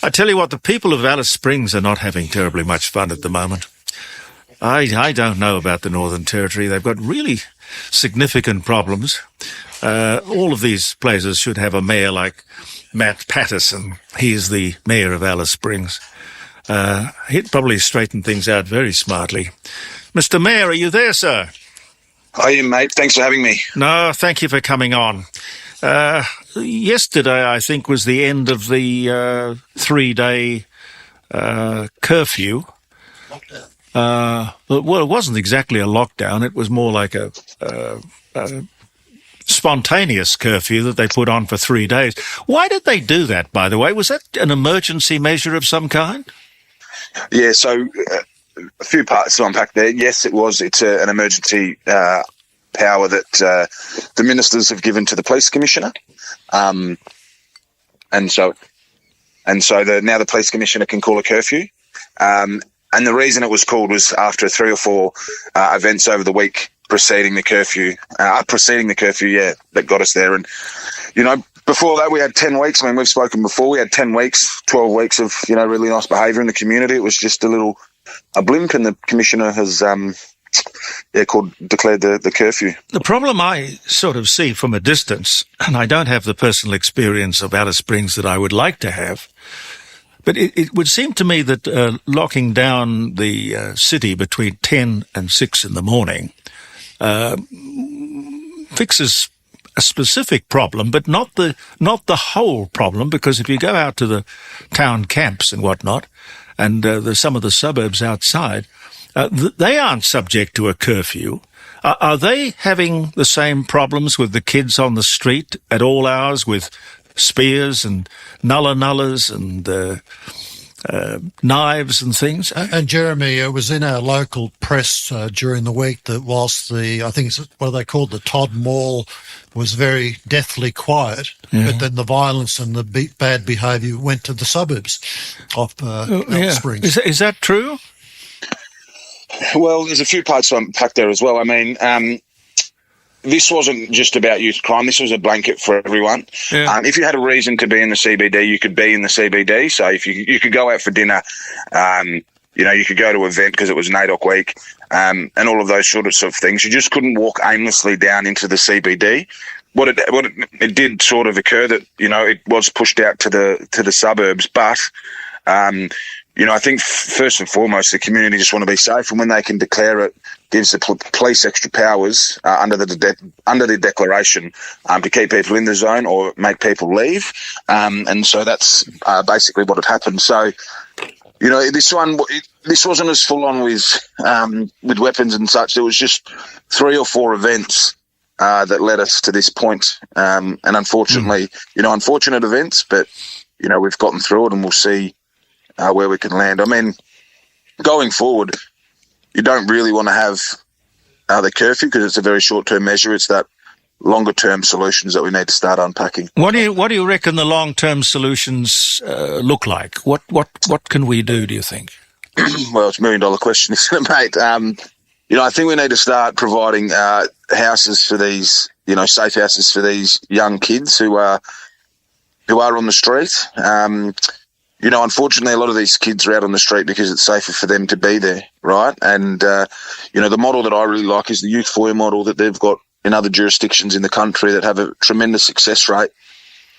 I tell you what, the people of Alice Springs are not having terribly much fun at the moment. I don't know about the Northern Territory. They've got really significant problems. All of these places should have a mayor like Matt Patterson. He is the mayor of Alice Springs. He'd probably straighten things out very smartly. Mr. Mayor, are you there, sir? Hi, mate. Thanks for having me. No, thank you for coming on. Yesterday, I think, was the end of the 3-day curfew. Well, it wasn't exactly a lockdown. It was more like a spontaneous curfew that they put on for 3 days. Why did they do that, by the way? Was that an emergency measure of some kind? Yeah, so a few parts to unpack there. Yes, it was. It's an emergency power that the ministers have given to the police commissioner. And so now the police commissioner can call a curfew. And the reason it was called was after 3 or 4 events over the week preceding the curfew, that got us there. And, before that we had 10 weeks. I mean, we've spoken before. We had 10 weeks, 12 weeks of, really nice behaviour in the community. It was just a blimp, and the commissioner has declared the curfew. The problem I sort of see from a distance, and I don't have the personal experience of Alice Springs that I would like to have, but it would seem to me that locking down the city between 10 and 6 in the morning fixes a specific problem, but not the whole problem, because if you go out to the town camps and whatnot, and some of the suburbs outside, they aren't subject to a curfew. Are they having the same problems with the kids on the street at all hours with spears and nullas and knives and things? And Jeremy, it was in our local press during the week that whilst I think it's what they called the Todd Mall was very deathly quiet, but then the violence and the bad behaviour went to the suburbs of Springs. Is that true? Well, there's a few parts to unpack there as well. I mean, this wasn't just about youth crime. This was a blanket for everyone. Yeah. If you had a reason to be in the CBD, you could be in the CBD. So if you could go out for dinner, you could go to an event because it was NAIDOC week, and all of those sorts of things. You just couldn't walk aimlessly down into the CBD. What it did sort of occur that, it was pushed out to the suburbs, but I think first and foremost, the community just want to be safe, and when they can declare it, gives the police extra powers under the declaration to keep people in the zone or make people leave, and so that's basically what had happened. So, this wasn't as full on with weapons and such. There was just 3 or 4 events that led us to this point, and unfortunately, unfortunate events, but we've gotten through it, and we'll see where we can land. I mean, going forward, you don't really want to have the curfew because it's a very short-term measure. It's that longer-term solutions that we need to start unpacking. What do you reckon the long-term solutions look like? What can we do you think? Well, it's $1 million question, isn't it, mate? I think we need to start providing houses for these, safe houses for these young kids who are on the street. Unfortunately, a lot of these kids are out on the street because it's safer for them to be there, right? And, the model that I really like is the youth foyer model that they've got in other jurisdictions in the country that have a tremendous success rate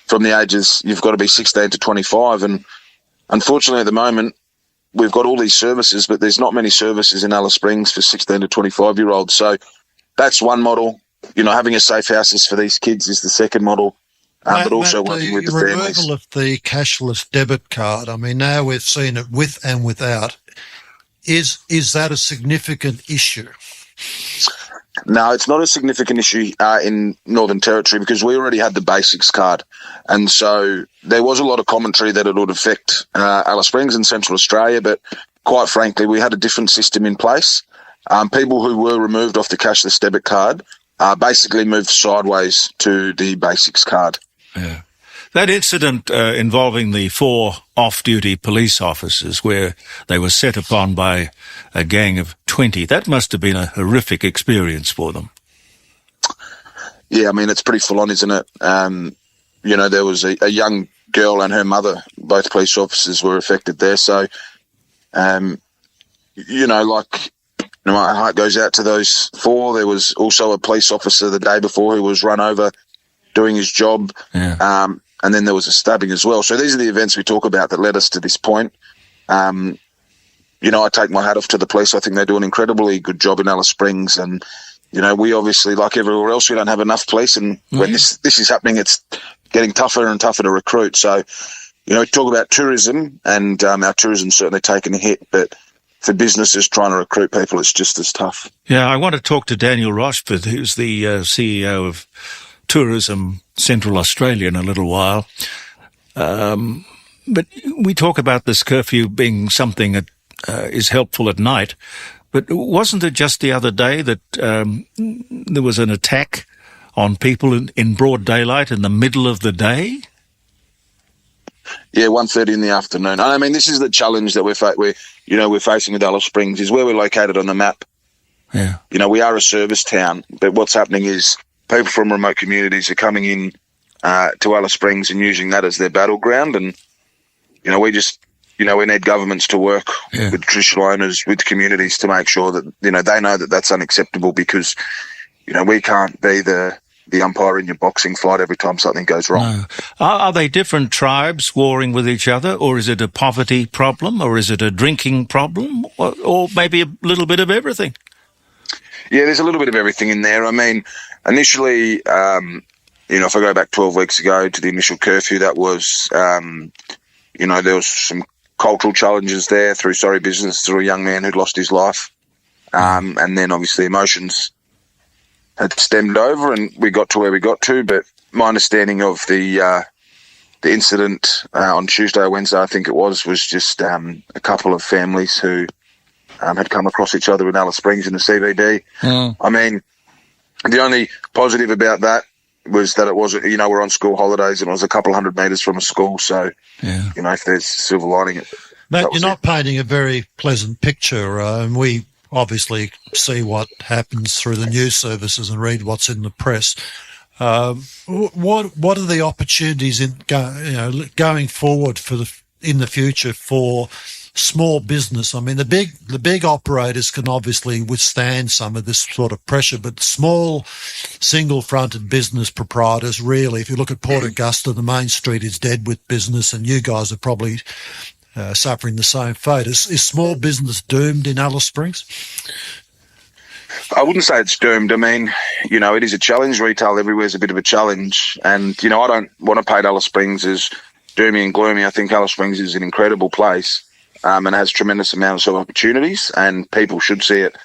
from the ages, you've got to be 16 to 25. And unfortunately, at the moment, we've got all these services, but there's not many services in Alice Springs for 16 to 25-year-olds. So that's one model. Having a safe houses for these kids is the second model. But also working with the families. The removal of the cashless debit card, I mean, now we've seen it with and without. Is that a significant issue? No, it's not a significant issue in Northern Territory because we already had the basics card. And so there was a lot of commentary that it would affect Alice Springs and Central Australia, but quite frankly, we had a different system in place. People who were removed off the cashless debit card basically moved sideways to the basics card. Yeah. That incident involving the 4 off-duty police officers where they were set upon by a gang of 20, that must have been a horrific experience for them. Yeah, I mean, it's pretty full on, isn't it? There was a young girl and her mother, both police officers, were affected there. So, my heart goes out to those four. There was also a police officer the day before who was run over doing his job. Yeah. And then there was a stabbing as well. So these are the events we talk about that led us to this point. I take my hat off to the police. I think they do an incredibly good job in Alice Springs. And, we obviously, like everywhere else, we don't have enough police. And when this is happening, it's getting tougher and tougher to recruit. So, we talk about tourism, and our tourism's certainly taken a hit. But for businesses trying to recruit people, it's just as tough. Yeah, I want to talk to Daniel Rochford, who's the CEO of Tourism Central Australia, in a little while. But we talk about this curfew being something that is helpful at night. But wasn't it just the other day that there was an attack on people in broad daylight in the middle of the day? Yeah, 1:30 in the afternoon. I mean, this is the challenge that we're facing with Alice Springs, is where we're located on the map. Yeah. We are a service town, but what's happening is people from remote communities are coming in to Alice Springs and using that as their battleground. And, we need governments to work with traditional owners, with communities, to make sure that, they know that that's unacceptable, because, we can't be the umpire in your boxing fight every time something goes wrong. No. Are they different tribes warring with each other, or is it a poverty problem, or is it a drinking problem, or maybe a little bit of everything? Yeah, there's a little bit of everything in there. I mean, initially, if I go back 12 weeks ago to the initial curfew, that was, there was some cultural challenges there through sorry business, through a young man who'd lost his life. And then obviously emotions had stemmed over and we got to where we got to. But my understanding of the incident on Tuesday or Wednesday, I think it was just a couple of families who had come across each other in Alice Springs in the CBD. I mean, the only positive about that was that it wasn't, we're on school holidays and it was a couple 100 metres from a school. So, if there's silver lining. Matt, you're not painting a very pleasant picture. And we obviously see what happens through the news services and read what's in the press. What are the opportunities going forward in the future for small business? I mean, the big operators can obviously withstand some of this sort of pressure, but small single-fronted business proprietors, really, if you look at Port Augusta, the main street is dead with business, and you guys are probably suffering the same fate. Is small business doomed in Alice Springs? I wouldn't say it's doomed. I mean, it is a challenge. Retail everywhere is a bit of a challenge. And, I don't want to paint Alice Springs as doomy and gloomy. I think Alice Springs is an incredible place. And has tremendous amounts of opportunities, and people should see it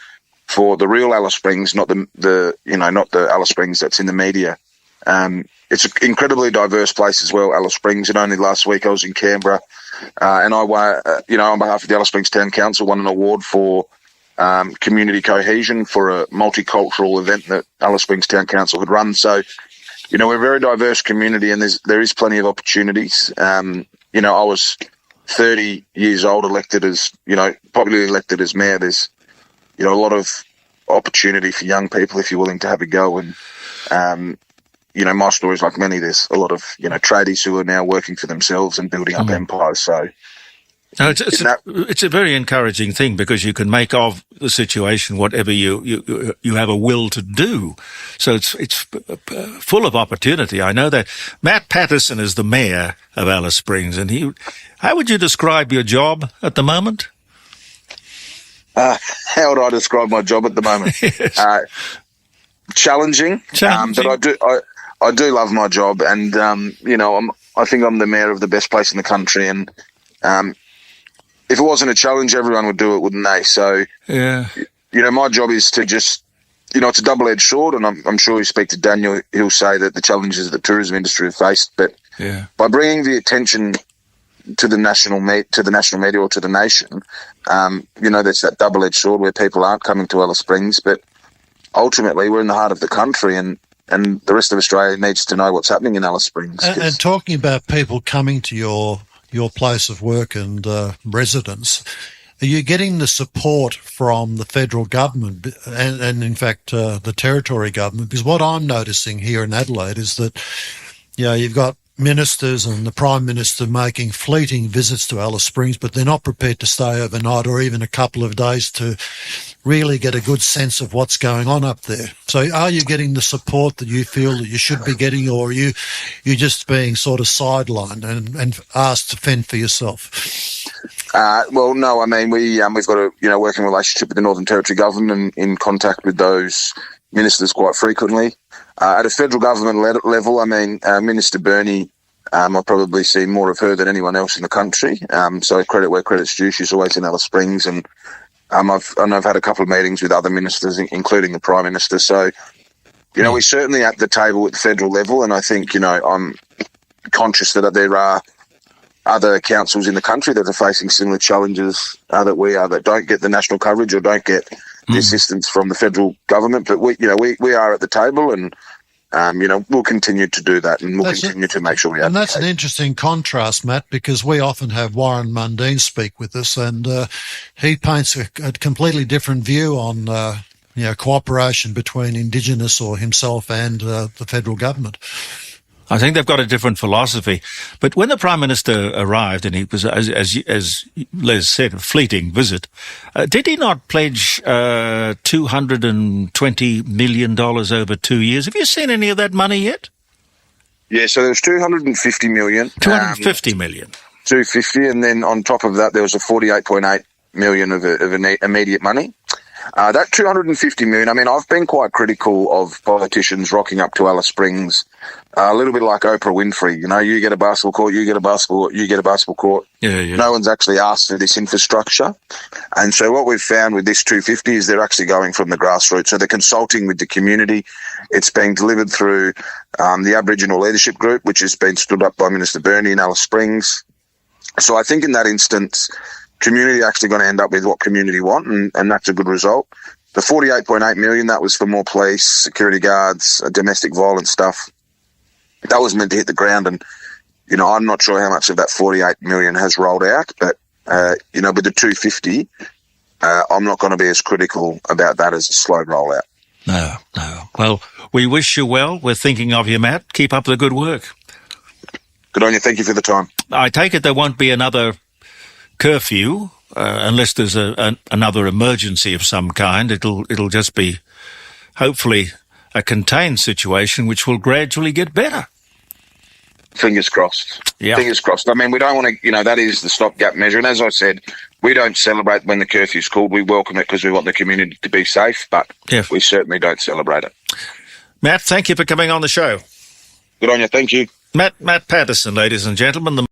for the real Alice Springs, not the Alice Springs that's in the media. It's an incredibly diverse place as well, Alice Springs. And only last week I was in Canberra, and I, on behalf of the Alice Springs Town Council, won an award for community cohesion for a multicultural event that Alice Springs Town Council had run. So, we're a very diverse community, and there is plenty of opportunities. I was 30 years old, popularly elected as mayor. There's, a lot of opportunity for young people if you're willing to have a go. And, my story is like many. There's a lot of, tradies who are now working for themselves and building up empires. So no, it's a very encouraging thing, because you can make of the situation whatever you have a will to do. So it's full of opportunity. I know that. Matt Patterson is the mayor of Alice Springs, and how would you describe your job at the moment? How would I describe my job at the moment? Yes. Challenging. But I do love my job, and I think I'm the mayor of the best place in the country, and if it wasn't a challenge, everyone would do it, wouldn't they? So, my job is to just, it's a double-edged sword, and I'm sure you speak to Daniel, he'll say that the challenges that the tourism industry have faced, but by bringing the attention to the national media or to the nation, there's that double-edged sword where people aren't coming to Alice Springs, but ultimately we're in the heart of the country, and the rest of Australia needs to know what's happening in Alice Springs. And talking about people coming to your place of work and residence, are you getting the support from the federal government and in fact, the territory government? Because what I'm noticing here in Adelaide is that, you've got ministers and the Prime Minister making fleeting visits to Alice Springs, but they're not prepared to stay overnight or even a couple of days to really get a good sense of what's going on up there. So are you getting the support that you feel that you should be getting, or are you're just being sort of sidelined and asked to fend for yourself? Well, no, I mean, we've got a working relationship with the Northern Territory government and in contact with those ministers quite frequently. At a federal government level, I mean, Minister Burney, I've probably seen more of her than anyone else in the country. So credit where credit's due. She's always in Alice Springs, and I've had a couple of meetings with other ministers, including the Prime Minister. So, we're certainly at the table at the federal level, and I think, I'm conscious that there are other councils in the country that are facing similar challenges that we are, that don't get the national coverage or don't get the assistance from the federal government. But we are at the table, and we'll continue to do that, and we'll continue to make sure we advocate. And that's an interesting contrast, Matt, because we often have Warren Mundine speak with us, and he paints a completely different view on cooperation between Indigenous or himself and the federal government. I think they've got a different philosophy. But when the Prime Minister arrived, and he was, as Les said, a fleeting visit, did he not pledge $220 million over 2 years? Have you seen any of that money yet? Yeah, so there was $250 million. $250 million. 250, and then on top of that, there was a $48.8 million of immediate money. That $250 million, I mean, I've been quite critical of politicians rocking up to Alice Springs, a little bit like Oprah Winfrey. You get a basketball court, you get a basketball court, you get a basketball court. Yeah. No one's actually asked for this infrastructure. And so what we've found with this 250 is they're actually going from the grassroots. So they're consulting with the community. It's being delivered through the Aboriginal Leadership Group, which has been stood up by Minister Burney in Alice Springs. So I think in that instance, community actually going to end up with what community want, and that's a good result. The $48.8 million, that was for more police, security guards, domestic violence stuff. That was meant to hit the ground, and, I'm not sure how much of that $48 million has rolled out, but, with the 250, I'm not going to be as critical about that as a slow rollout. No. Well, we wish you well. We're thinking of you, Matt. Keep up the good work. Good on you. Thank you for the time. I take it there won't be another curfew unless there's another emergency of some kind. It'll just be hopefully a contained situation which will gradually get better. Fingers crossed. Yeah. Fingers crossed. I mean, we don't want to, that is the stopgap measure. And as I said, we don't celebrate when the curfew's called. We welcome it because we want the community to be safe, but we certainly don't celebrate it. Matt, thank you for coming on the show. Good on you. Thank you. Matt Patterson, ladies and gentlemen.